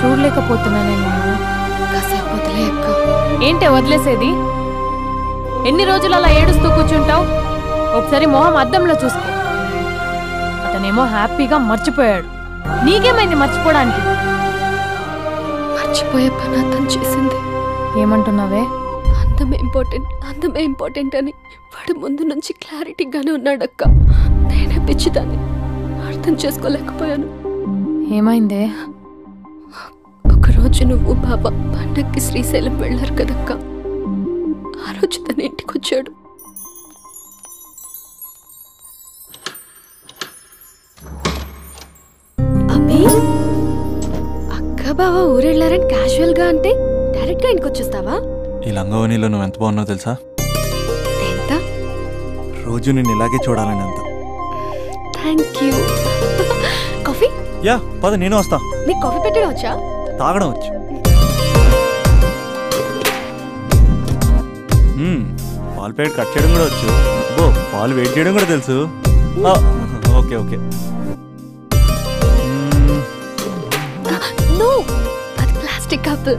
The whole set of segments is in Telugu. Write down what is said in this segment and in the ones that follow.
చూడలేకపోతున్నానే నేను. కాసేపు వదిలే అక్క. ఏంటే వదిలేసేది? ఎన్ని రోజులు అలా ఏడుస్తూ కూర్చుంటావు? ఒకసారి మొహం అద్దంలో చూసుకో. అతనేమో హ్యాపీగా మర్చిపోయాడు. నీకేమైంది మర్చిపోవడానికి? మర్చిపోయే పని అతను చేసింది. ఏమంటున్నావే? అందమే ఇంపార్టెంట్ అని వాడు ముందు నుంచి క్లారిటీగానే ఉన్నాడక్క. నేనే పిచ్చిదాన్ని, అర్థం చేసుకోలేకపోయాను. ఏమైందే? ఒకరోజు నువ్వు బాబా పండక్కి శ్రీశైలం వెళ్ళారు కదక్క. ఆ రోజు తన ఇంటికి వచ్చాడు. అభి, అక్క బావ ఊరెళ్ళారని క్యాజువల్ గా అంటే డైరెక్ట్ గా ఇంటికి వచ్చేస్తావా? ఈ లంగవనిలో నువ్వు ఎంత బాగున్నావు తెలుసా? ఎంత? రోజు నిన్ను ఇలాగే చూడాలని అంత. Thank you. కాఫీ? యా పద, నేను వస్తా. నీకు కాఫీ పెట్టడం వచ్చా? తాగడం వచ్చు. పాలు ప్యాకెట్ కట్ చేయడం కూడా వచ్చు. పాలు వెయిట్ చేయడం కూడా తెలుసు. Okay okay. నో, అది ప్లాస్టిక్ కప్.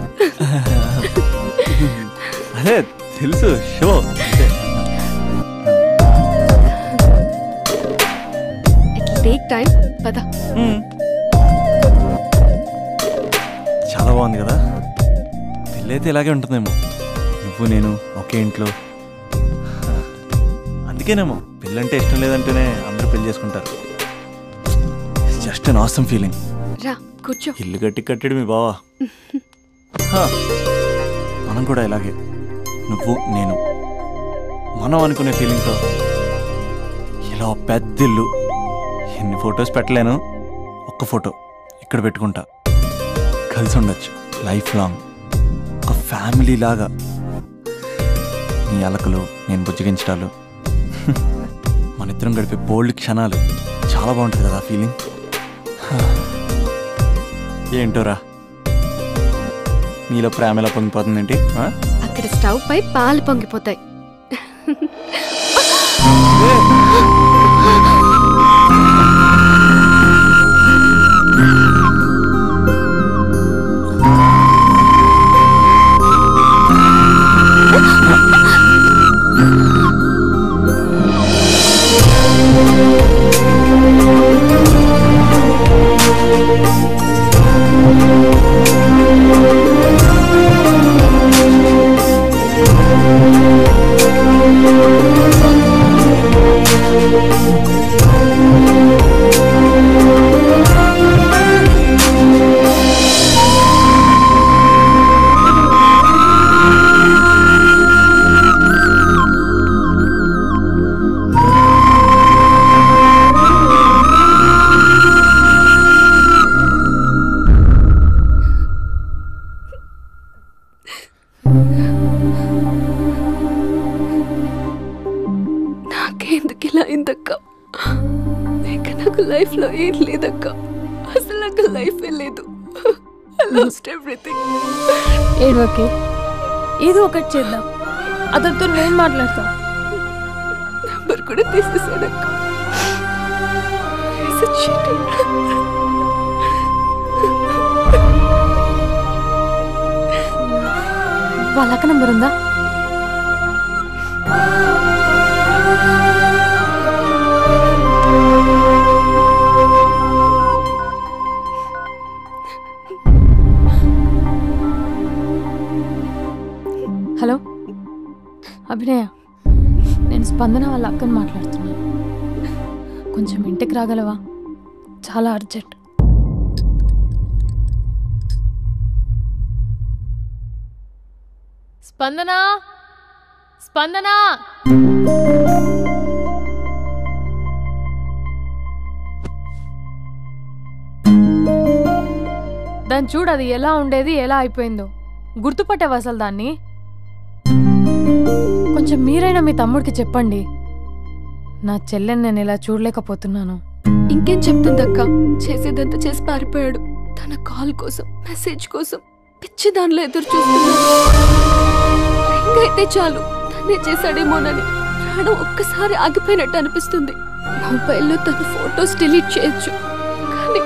అదే తెలుసు, షో. It take time. పద. చాలా బాగుంది కదా. పెళ్ళైతే ఇలాగే ఉంటుందేమో, నువ్వు నేను ఒకే ఇంట్లో. అందుకేనేమో పెళ్ళంటే ఇష్టం లేదంటేనే అందరూ పెళ్లి చేసుకుంటారు. Just an awesome feeling. రా కూర్చో. ఇల్లు కట్టాడు మీ బావా. మనం కూడా ఇలాగే, నువ్వు నేను మనం అనుకునే ఫీలింగ్తో ఇలా పెద్ద ఇల్లు. ఎన్ని ఫొటోస్ పెట్టలేను, ఒక్క ఫోటో ఇక్కడ పెట్టుకుంటా. కలిసి ఉండొచ్చు లైఫ్ లాంగ్, ఒక ఫ్యామిలీ లాగా. నీ అలకలు, నేను బుజ్జగించడాలు, మన ఇద్దరం గడిపే బోల్డ్ క్షణాలు. చాలా బాగుంటుంది కదా ఫీలింగ్. ఏంటోరా నీలో ప్రేమ ఎలా పొంగిపోతుందేంటి? అక్కడ స్టవ్ పై పాలు పొంగిపోతాయి. నాకెందుకు ఇలా అయిందక్క? నాకు లైఫ్ లో ఏం లేదక్క. అసలు నాకు లైఫ్ లేదు. I lost everything. ఓకే, ఏదో ఒకటి చేద్దాం. అతనితో నేను మాట్లాడతా. నంబర్ కూడా తీసేసాడక్క. He's a cheater. వాళ్ళక్క నంబర్ ఉందా? హలో అభినయ, నేను స్పందన వాళ్ళ అక్కని మాట్లాడుతున్నాను. కొంచెం ఇంటికి రాగలవా? చాలా అర్జెంట్. స్పందన, స్పందన. దాన్ని చూడు, అది ఎలా ఉండేది ఎలా అయిపోయిందో. గుర్తుపట్టావు అసలు దాన్ని? కొంచెం మీరైనా మీ తమ్ముడికి చెప్పండి. నా చెల్లెని నేను ఇలా చూడలేకపోతున్నాను. ఇంకేం చెప్తుందక్క? చేసేదంతా చేసి పారిపోయాడు. తన కాల్ కోసం, మెసేజ్ కోసం పిచ్చి దానిలో ఎదురు చూస్తున్నాడు. రింగ్ అయితే చాలు తనే చేశాడేమోనని ప్రాణం ఒక్కసారి ఆగిపోయినట్టు అనిపిస్తుంది. మొబైల్లో తన ఫొటోస్ డిలీట్ చేయొచ్చు, కానీ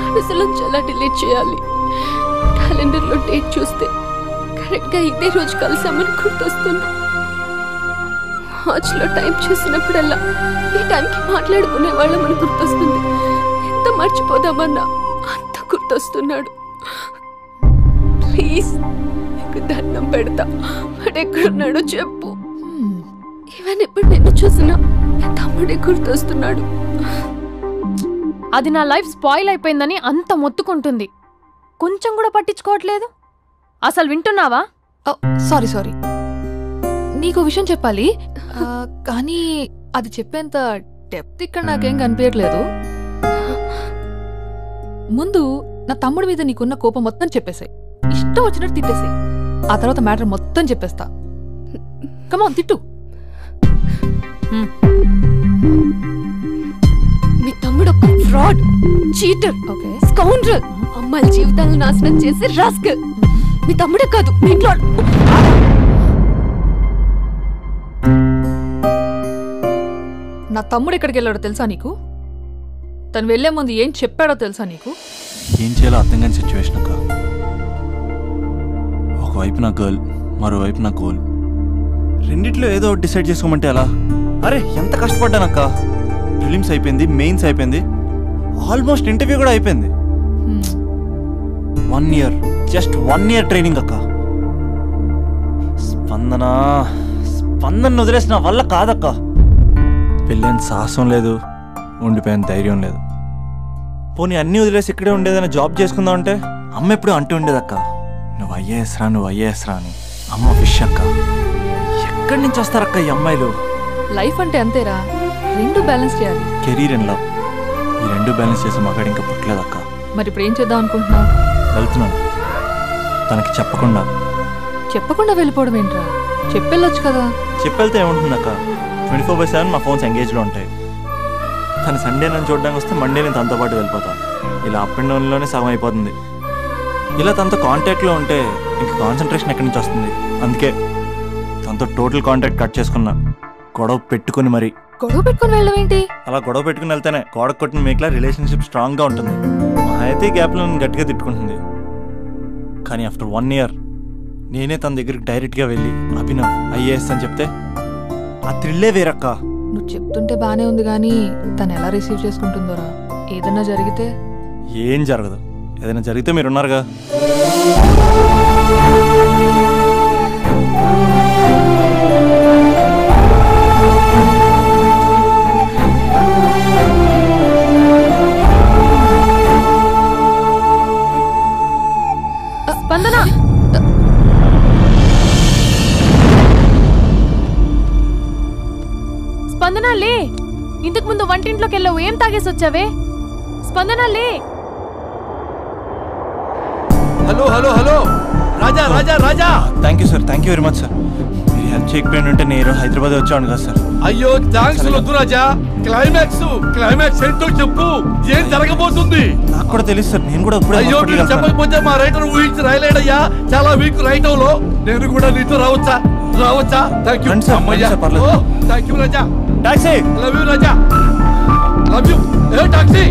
మనసులోంచి ఎలా డిలీట్ చేయాలి? క్యాలెండర్లో డేట్ చూస్తే కరెక్ట్గా ఇదే రోజు కలిసామని గుర్తొస్తుంది. వాచ్లో టైం చూసినప్పుడల్లా ఈ టైంకి మాట్లాడుకునే వాళ్ళమని గుర్తొస్తుంది. ఎంత మర్చిపోదామన్నా అంత గుర్తొస్తున్నాడు. ప్లీజ్ నీకు దండం పెడతా, వాడెక్కడున్నాడో చెప్పు. ఈవెన్ ఇప్పుడు నిన్ను చూసినా తమ్ముడే గుర్తొస్తున్నాడు. అది నా లైఫ్ స్పాయిల్ అయిపోయిందని అంత మొత్తుకుంటుంది. కొంచెం కూడా పట్టించుకోవట్లేదు. అసలు వింటున్నావా? సారీ నీకు విషయం చెప్పాలి, కానీ అది చెప్పేంత డెప్త్ ఇక్కడ నాకేం కనిపించట్లేదు. ముందు నా తమ్ముడి మీద నీకున్న కోపం మొత్తం చెప్పేసాయి, ఇష్టం వచ్చినట్టు తిట్టేసాయి. ఆ తర్వాత మ్యాటర్ మొత్తం చెప్పేస్తా. కమాన్ తిట్టు. మీ తమ్ముడు ఒక ఫ్రాడ్, చీటర్, స్కౌండ్రల్, అమ్మాయిల జీవితాలను నాశనం చేసి రాస్కల్. మీ తమ్ముడే కాదు, మీ ఇంట్లో నా తమ్ముడు ఎక్కడికి వెళ్ళాడో తెలుసా నీకు? తను వెళ్లే ముందు ఏం చెప్పాడో తెలుసా నీకు? ఏం చేయాలో అర్థం కాని సిచ్యువేషన్ అక్క. ఒకవైపు నా గర్ల్, మరోవైపు నా గోల్. రెండిట్లో ఏదో డిసైడ్ చేసుకోమంటే ఎలా? అరే ఎంత కష్టపడ్డానక్క. ఫిలిమ్స్ అయిపోయింది, మెయిన్స్ అయిపోయింది, ఆల్మోస్ట్ ఇంటర్వ్యూ కూడా అయిపోయింది. 1 year, జస్ట్ 1 year ట్రైనింగ్ అక్క. స్పందన వదిలేసిన వల్ల కాదక్క. పెళ్ళైన సాహసం లేదు, ఉండిపోయిన ధైర్యం లేదు. పోనీ అన్నీ వదిలేసి ఇక్కడే ఉండేదైనా జాబ్ చేసుకుందాం అంటే అమ్మ ఎప్పుడు అంటూ ఉండేదక్క, నువ్వు ఐఏఎస్ రా అని. అమ్మ ఫిష్ అక్క. ఎక్కడి నుంచి వస్తారక్క ఈ అమ్మాయిలు? లైఫ్ అంటే అంతేరా, రెండు బ్యాలెన్స్ చేయాలి. కెరీర్ అండ్ లవ్, ఈ రెండు బ్యాలెన్స్ చేసే మగాడు ఇంకా పుట్టలేదక్క. మరి ఇప్పుడు ఏం చేద్దాం అనుకుంటున్నావు? వెళ్తున్నాను, తనకి చెప్పకుండా వెళ్ళిపోవడం ఏంట్రా? చెప్పెళ్ళొచ్చు కదా. చెప్పెళ్తే ఏముంటుందక్క, 24/7 నా ఫోన్స్ ఎంగేజ్లో ఉంటాయి. తను సండే నన్ను చూడడానికి వస్తే మండే నేను తనతో పాటు వెళ్ళిపోతాను. ఇలా అప్ అండ్ డౌన్లోనే సగం అయిపోతుంది. ఇలా తనతో కాంటాక్ట్లో ఉంటే ఇంక కాన్సన్ట్రేషన్ ఎక్కడి నుంచి వస్తుంది? అందుకే తనతో టోటల్ కాంటాక్ట్ కట్ చేసుకున్నా. గొడవ పెట్టుకుని వెళ్ళడం ఏంటి? అలా గొడవ పెట్టుకుని వెళ్తేనే గోడ కొట్టిన మేకలా రిలేషన్షిప్ స్ట్రాంగ్గా ఉంటుంది. మా అయితే గ్యాప్లో నన్ను గట్టిగా తిట్టుకుంటుంది. కానీ ఆఫ్టర్ 1 year నేనే తన దగ్గరికి డైరెక్ట్గా వెళ్ళి అభినవ్ ఐఏఎస్ అని చెప్తే ఆ థ్రిల్లే వేరక్క. నువ్వు చెప్తుంటే బానే ఉంది, కానీ తను ఎలా రిసీవ్ చేసుకుంటుందోరా? ఏదన్నా జరిగితే? ఏం జరగదు. ఏదైనా జరిగితే మీరున్నారుగా. స్పందన లే, ఇంతకు ముందు వంటింట్లోకి వెళ్ళావు, ఏం తాగేసి వచ్చావే? స్పందన లే. Hello Raja. Thank you sir, thank you very much sir. మీరు హెల్ప్ చేయకపోయిన ఉంటే నేను హైదరాబాద్ వచ్చాను కదా సార్. అయ్యో థ్యాంక్స్ వద్దు రాజా. క్లైమాక్స్ ఏంటో చెప్పు, ఏం జరగబోతుంది? నాకు కూడా తెలుసు సార్, నేను కూడా అయ్యో మీరు చెప్పకపోతే మా రైటర్ ఊహించి రాయలేడయ్యా. చాలా వీక్ రైటవ్ లో నేను కూడా నీతో రావచ్చా? Thank you. పర్లేదు. Thank you Raja. Taxi. Love you Raja, love you. ఏ టాక్సీ.